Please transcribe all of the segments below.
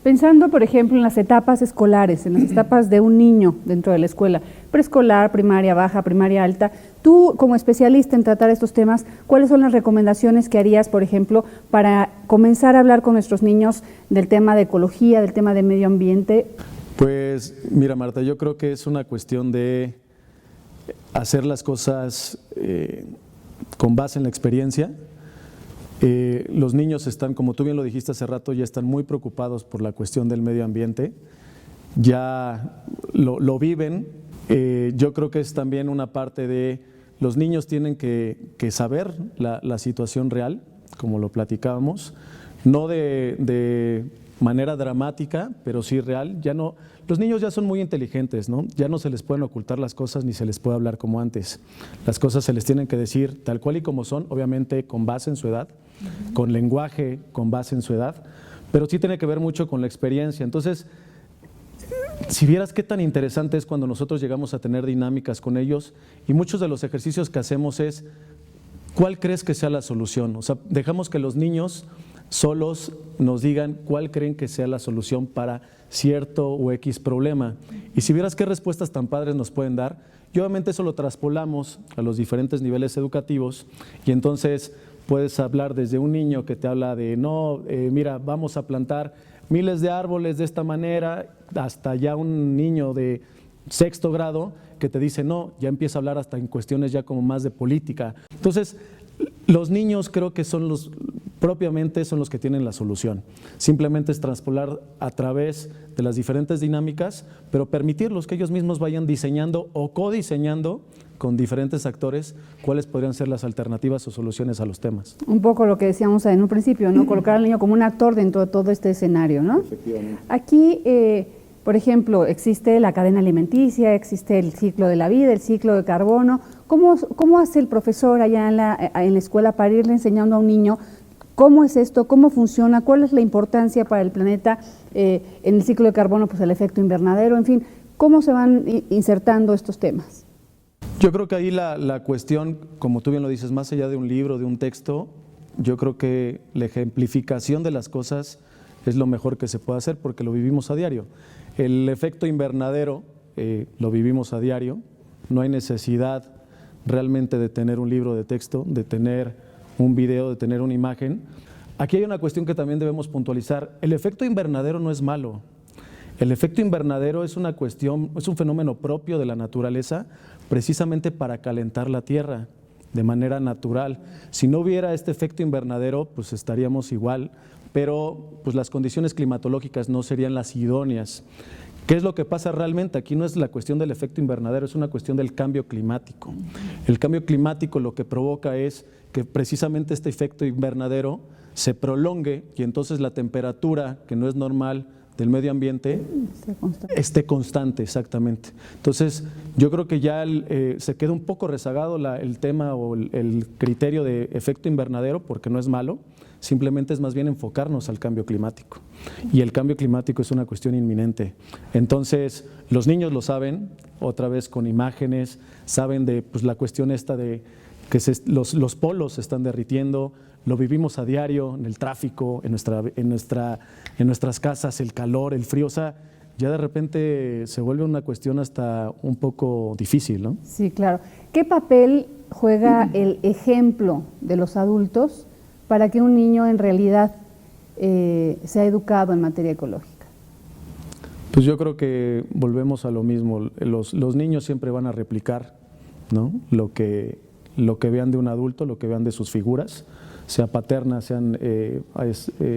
Pensando, por ejemplo, en las etapas escolares, en las etapas de un niño dentro de la escuela, preescolar, primaria baja, primaria alta, tú como especialista en tratar estos temas, ¿cuáles son las recomendaciones que harías, por ejemplo, para comenzar a hablar con nuestros niños del tema de ecología, del tema de medio ambiente? Pues mira, Marta, yo creo que es una cuestión de hacer las cosas con base en la experiencia. Los niños están, como tú bien lo dijiste hace rato, ya están muy preocupados por la cuestión del medio ambiente, ya lo viven. Yo creo que es también una parte de los niños tienen que saber la situación real, como lo platicábamos, no de manera dramática, pero sí real. Ya no, los niños ya son muy inteligentes, ¿no? Ya no se les pueden ocultar las cosas ni se les puede hablar como antes. Las cosas se les tienen que decir tal cual y como son, obviamente con base en su edad, con lenguaje con base en su edad, pero sí tiene que ver mucho con la experiencia. Entonces, si vieras qué tan interesante es cuando nosotros llegamos a tener dinámicas con ellos, y muchos de los ejercicios que hacemos es, ¿cuál crees que sea la solución? O sea, dejamos que los niños solos nos digan cuál creen que sea la solución para cierto o X problema. Y si vieras qué respuestas tan padres nos pueden dar, y obviamente eso lo traspolamos a los diferentes niveles educativos, y entonces puedes hablar desde un niño que te habla de, no, mira, vamos a plantar miles de árboles de esta manera, hasta ya un niño de sexto grado que te dice, no, ya empieza a hablar hasta en cuestiones ya como más de política. Entonces, los niños creo que propiamente son los que tienen la solución. Simplemente es traspolar a través de las diferentes dinámicas, pero permitirlos que ellos mismos vayan diseñando o codiseñando con diferentes actores cuáles podrían ser las alternativas o soluciones a los temas. Un poco lo que decíamos en un principio, ¿no? Colocar al niño como un actor dentro de todo este escenario, ¿no? Efectivamente. Aquí, por ejemplo, existe la cadena alimenticia, existe el ciclo de la vida, el ciclo de carbono. ¿Cómo hace el profesor allá en la escuela para irle enseñando a un niño cómo es esto, cómo funciona, cuál es la importancia para el planeta en el ciclo de carbono, pues el efecto invernadero, en fin, cómo se van insertando estos temas? Yo creo que ahí la cuestión, como tú bien lo dices, más allá de un libro, de un texto, yo creo que la ejemplificación de las cosas es lo mejor que se puede hacer porque lo vivimos a diario. El efecto invernadero lo vivimos a diario, no hay necesidad realmente de tener un libro de texto, de tener un video, de tener una imagen. Aquí hay una cuestión que también debemos puntualizar. El efecto invernadero no es malo. El efecto invernadero es una cuestión, es un fenómeno propio de la naturaleza, precisamente para calentar la tierra de manera natural. Si no hubiera este efecto invernadero, pues estaríamos igual, pero pues las condiciones climatológicas no serían las idóneas. ¿Qué es lo que pasa realmente? Aquí no es la cuestión del efecto invernadero, es una cuestión del cambio climático. El cambio climático lo que provoca es que precisamente este efecto invernadero se prolongue y entonces la temperatura, que no es normal del medio ambiente, esté constante, exactamente. Entonces, yo creo que ya se queda un poco rezagado el tema o el criterio de efecto invernadero, porque no es malo, simplemente es más bien enfocarnos al cambio climático. Y el cambio climático es una cuestión inminente. Entonces, los niños lo saben, otra vez con imágenes, saben de pues, la cuestión esta de que los polos se están derritiendo, lo vivimos a diario en el tráfico, en nuestras casas, el calor, el frío, o sea, ya de repente se vuelve una cuestión hasta un poco difícil, ¿no? Sí, claro. ¿Qué papel juega el ejemplo de los adultos para que un niño en realidad sea educado en materia ecológica? Pues yo creo que volvemos a lo mismo, los niños siempre van a replicar, ¿no? Lo que vean de un adulto, lo que vean de sus figuras, sea paterna, sea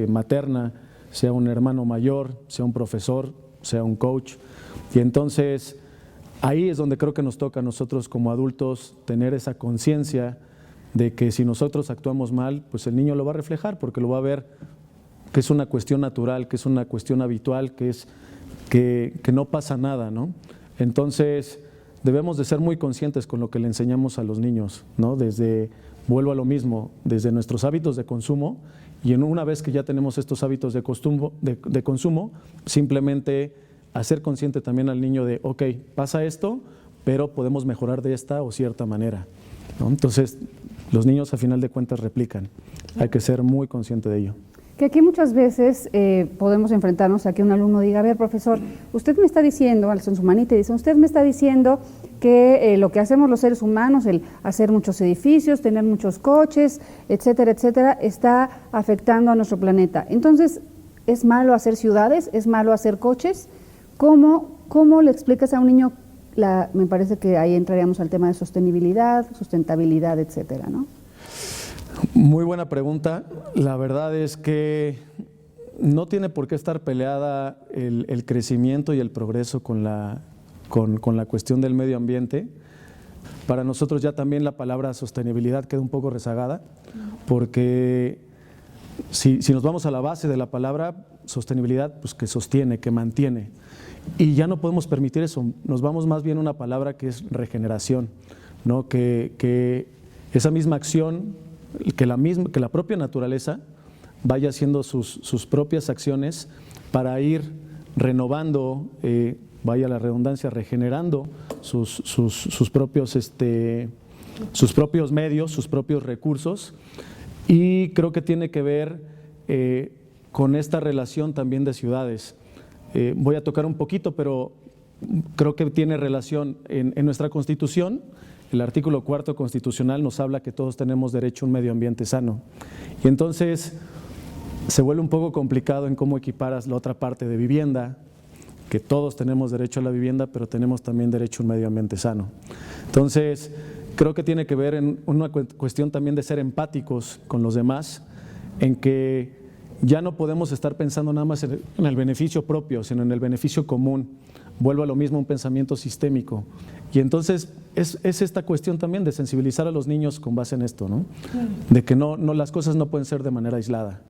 materna, sea un hermano mayor, sea un profesor, sea un coach. Y entonces ahí es donde creo que nos toca a nosotros como adultos tener esa conciencia de que si nosotros actuamos mal, pues el niño lo va a reflejar porque lo va a ver que es una cuestión natural, que es una cuestión habitual, que no pasa nada, ¿no? Entonces debemos de ser muy conscientes con lo que le enseñamos a los niños, ¿no? Vuelvo a lo mismo, desde nuestros hábitos de consumo, y una vez que ya tenemos estos hábitos de consumo, simplemente hacer consciente también al niño de, ok, pasa esto, pero podemos mejorar de esta o cierta manera, ¿no? Entonces, los niños a final de cuentas replican, hay que ser muy consciente de ello. Que aquí muchas veces podemos enfrentarnos a que un alumno diga, a ver, profesor, usted me está diciendo, alza su manita y dice, usted me está diciendo que lo que hacemos los seres humanos, el hacer muchos edificios, tener muchos coches, etcétera, etcétera, está afectando a nuestro planeta. Entonces, ¿es malo hacer ciudades? ¿Es malo hacer coches? ¿Cómo le explicas a un niño? Me parece que ahí entraríamos al tema de sostenibilidad, sustentabilidad, etcétera, ¿no? Muy buena pregunta. La verdad es que no tiene por qué estar peleada el crecimiento y el progreso con la cuestión del medio ambiente. Para nosotros ya también la palabra sostenibilidad queda un poco rezagada, porque si nos vamos a la base de la palabra sostenibilidad, pues que sostiene, que mantiene. Y ya no podemos permitir eso, nos vamos más bien a una palabra que es regeneración, ¿no? Que esa misma acción, que la propia naturaleza vaya haciendo sus propias acciones para ir renovando, vaya la redundancia, regenerando sus propios medios, sus propios recursos. Y creo que tiene que ver con esta relación también de ciudades. Voy a tocar un poquito, pero creo que tiene relación en nuestra Constitución. El artículo 4 constitucional nos habla que todos tenemos derecho a un medio ambiente sano. Y entonces se vuelve un poco complicado en cómo equiparas la otra parte de vivienda, que todos tenemos derecho a la vivienda, pero tenemos también derecho a un medio ambiente sano. Entonces, creo que tiene que ver en una cuestión también de ser empáticos con los demás, en que ya no podemos estar pensando nada más en el beneficio propio, sino en el beneficio común. Vuelvo a lo mismo, un pensamiento sistémico. Y entonces es esta cuestión también de sensibilizar a los niños con base en esto, ¿no? De que las cosas no pueden ser de manera aislada.